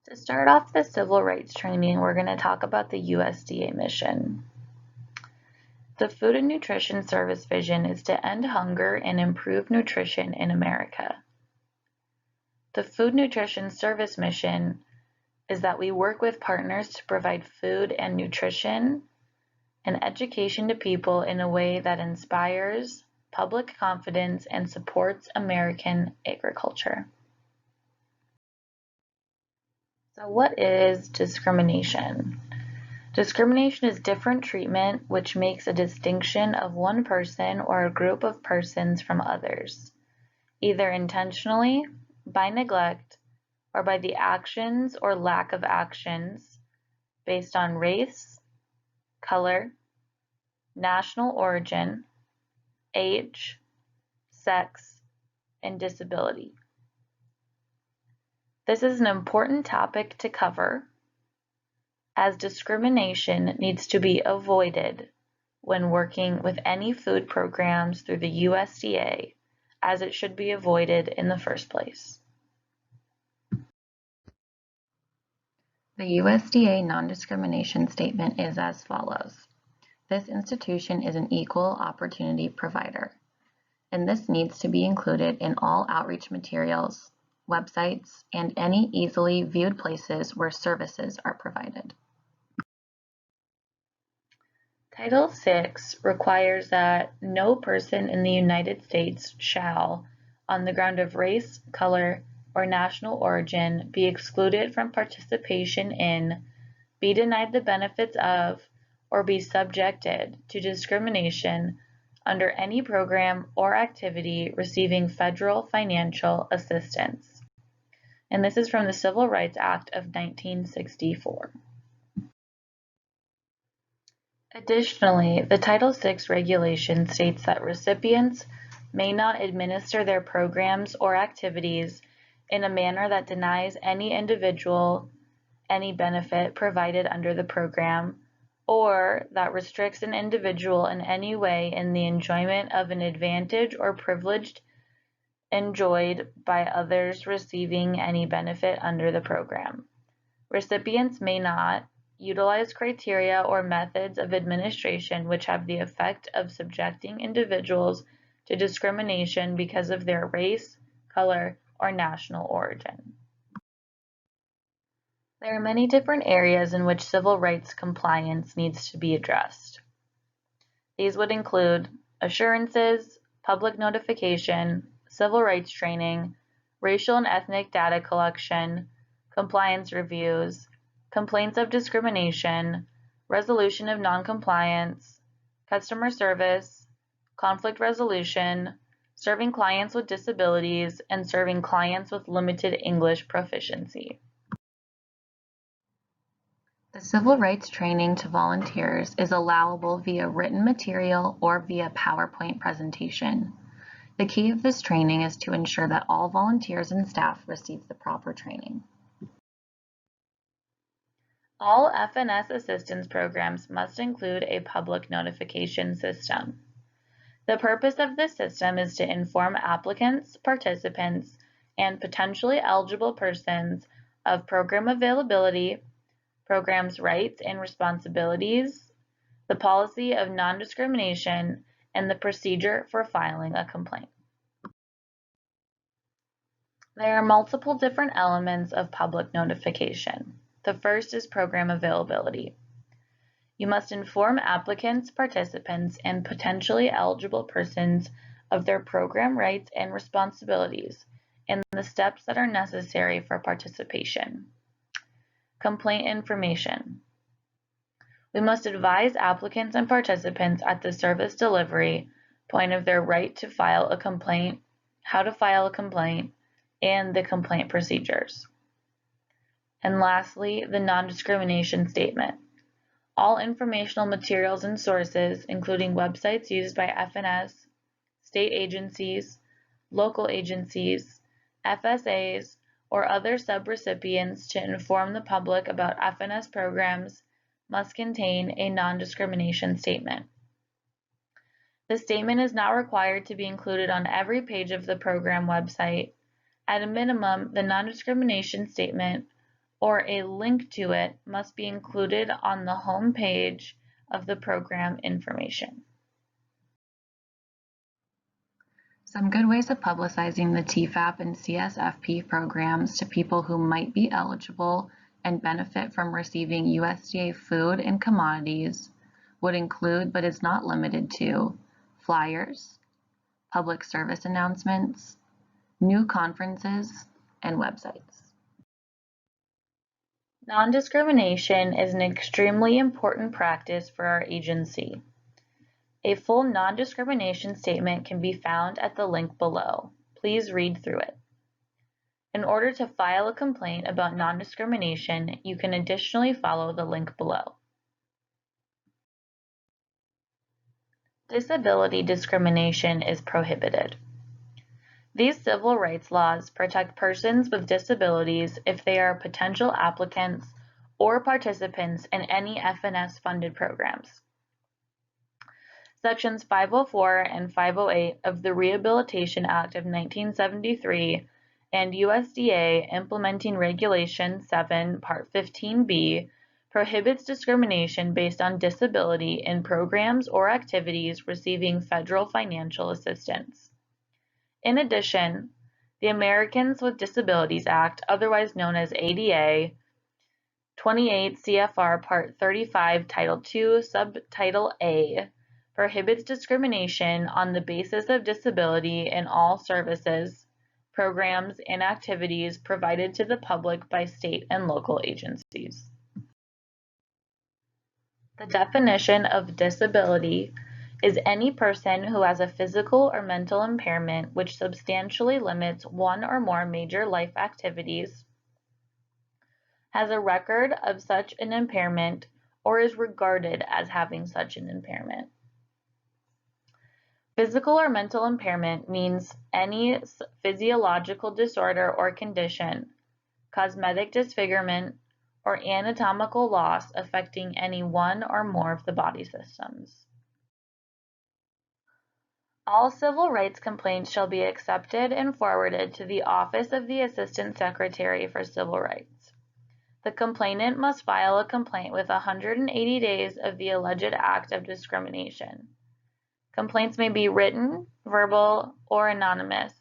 To start off the civil rights training, we're going to talk about the USDA mission. The Food and Nutrition Service vision is to end hunger and improve nutrition in America. The Food Nutrition Service mission is that we work with partners to provide food and nutrition and education to people in a way that inspires public confidence and supports American agriculture. So what is discrimination? Discrimination is different treatment which makes a distinction of one person or a group of persons from others, either intentionally, by neglect, or by the actions or lack of actions based on race, color, national origin, age, sex, and disability. This is an important topic to cover, as discrimination needs to be avoided when working with any food programs through the USDA, as it should be avoided in the first place. The USDA non-discrimination statement is as follows. This institution is an equal opportunity provider, and this needs to be included in all outreach materials, websites, and any easily viewed places where services are provided. Title VI requires that no person in the United States shall, on the ground of race, color, or national origin, be excluded from participation in, be denied the benefits of, or be subjected to discrimination under any program or activity receiving federal financial assistance. And this is from the Civil Rights Act of 1964. Additionally, the Title VI regulation states that recipients may not administer their programs or activities in a manner that denies any individual any benefit provided under the program, or that restricts an individual in any way in the enjoyment of an advantage or privilege enjoyed by others receiving any benefit under the program. Recipients may not utilize criteria or methods of administration which have the effect of subjecting individuals to discrimination because of their race, color, or national origin. There are many different areas in which civil rights compliance needs to be addressed. These would include assurances, public notification, civil rights training, racial and ethnic data collection, compliance reviews, complaints of discrimination, resolution of noncompliance, customer service, conflict resolution, serving clients with disabilities, and serving clients with limited English proficiency. The civil rights training to volunteers is allowable via written material or via PowerPoint presentation. The key of this training is to ensure that all volunteers and staff receive the proper training. All FNS assistance programs must include a public notification system. The purpose of this system is to inform applicants, participants, and potentially eligible persons of program availability, program's rights and responsibilities, the policy of non-discrimination, and the procedure for filing a complaint. There are multiple different elements of public notification. The first is program availability. You must inform applicants, participants, and potentially eligible persons of their program rights and responsibilities and the steps that are necessary for participation. Complaint information. We must advise applicants and participants at the service delivery point of their right to file a complaint, how to file a complaint, and the complaint procedures. And lastly, the non-discrimination statement. All informational materials and sources, including websites used by FNS, state agencies, local agencies, FSAs, or other subrecipients to inform the public about FNS programs must contain a non-discrimination statement. The statement is not required to be included on every page of the program website. At a minimum, the non-discrimination statement or a link to it must be included on the home page of the program information. Some good ways of publicizing the TFAP and CSFP programs to people who might be eligible and benefit from receiving USDA food and commodities would include, but is not limited to, flyers, public service announcements, new conferences, and websites. Non-discrimination is an extremely important practice for our agency. A full non-discrimination statement can be found at the link below. Please read through it. In order to file a complaint about non-discrimination, you can additionally follow the link below. Disability discrimination is prohibited. These civil rights laws protect persons with disabilities if they are potential applicants or participants in any FNS-funded programs. Sections 504 and 508 of the Rehabilitation Act of 1973 and USDA Implementing Regulation 7, Part 15b prohibits discrimination based on disability in programs or activities receiving federal financial assistance. In addition, the Americans with Disabilities Act, otherwise known as ADA, 28 CFR Part 35, Title II, Subtitle A, prohibits discrimination on the basis of disability in all services, programs, and activities provided to the public by state and local agencies. The definition of disability is any person who has a physical or mental impairment which substantially limits one or more major life activities, has a record of such an impairment, or is regarded as having such an impairment. Physical or mental impairment means any physiological disorder or condition, cosmetic disfigurement, or anatomical loss affecting any one or more of the body systems. All civil rights complaints shall be accepted and forwarded to the Office of the Assistant Secretary for Civil Rights. The complainant must file a complaint with 180 days of the alleged act of discrimination. Complaints may be written, verbal, or anonymous.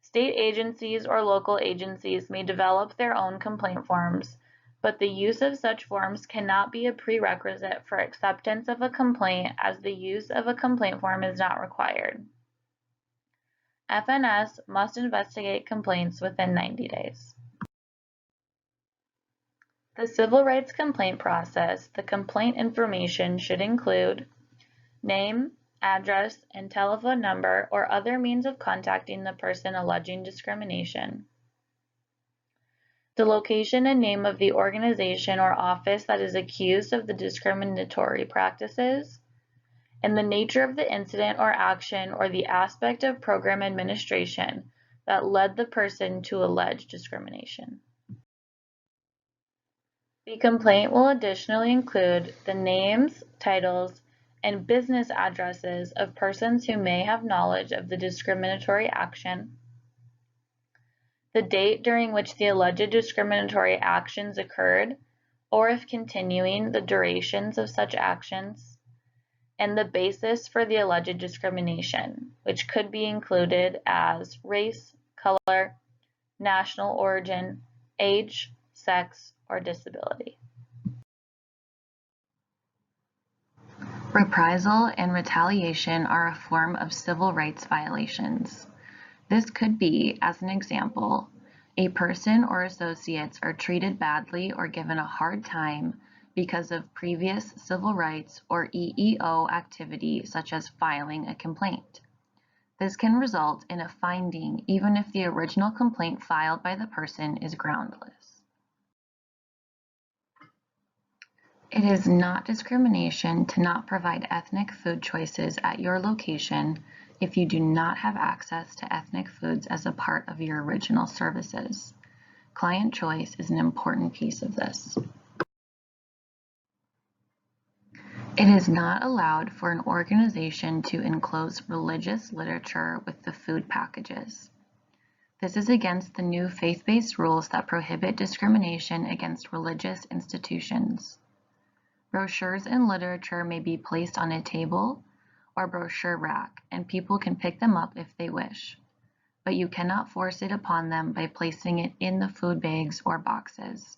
State agencies or local agencies may develop their own complaint forms, but the use of such forms cannot be a prerequisite for acceptance of a complaint, as the use of a complaint form is not required. FNS must investigate complaints within 90 days. The civil rights complaint process, the complaint information should include name, address, and telephone number or other means of contacting the person alleging discrimination, the location and name of the organization or office that is accused of the discriminatory practices, and the nature of the incident or action or the aspect of program administration that led the person to allege discrimination. The complaint will additionally include the names, titles, and business addresses of persons who may have knowledge of the discriminatory action, the date during which the alleged discriminatory actions occurred, or if continuing, the durations of such actions, and the basis for the alleged discrimination, which could be included as race, color, national origin, age, sex, or disability. Reprisal and retaliation are a form of civil rights violations. This could be, as an example, a person or associates are treated badly or given a hard time because of previous civil rights or EEO activity, such as filing a complaint. This can result in a finding even if the original complaint filed by the person is groundless. It is not discrimination to not provide ethnic food choices at your location if you do not have access to ethnic foods as a part of your original services. Client choice is an important piece of this. It is not allowed for an organization to enclose religious literature with the food packages. This is against the new faith-based rules that prohibit discrimination against religious institutions. Brochures and literature may be placed on a table or brochure rack, and people can pick them up if they wish, but you cannot force it upon them by placing it in the food bags or boxes.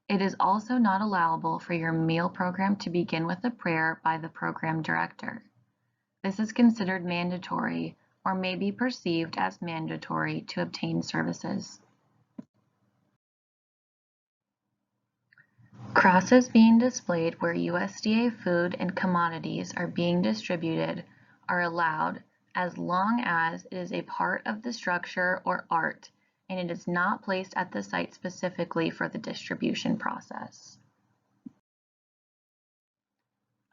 It is also not allowable for your meal program to begin with a prayer by the program director. This is considered mandatory or may be perceived as mandatory to obtain services. Crosses being displayed where USDA food and commodities are being distributed are allowed as long as it is a part of the structure or art and it is not placed at the site specifically for the distribution process.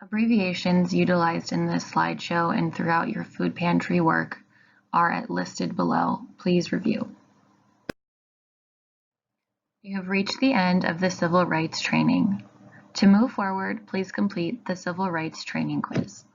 Abbreviations utilized in this slideshow and throughout your food pantry work are listed below. Please review. You have reached the end of the civil rights training. To move forward, please complete the civil rights training quiz.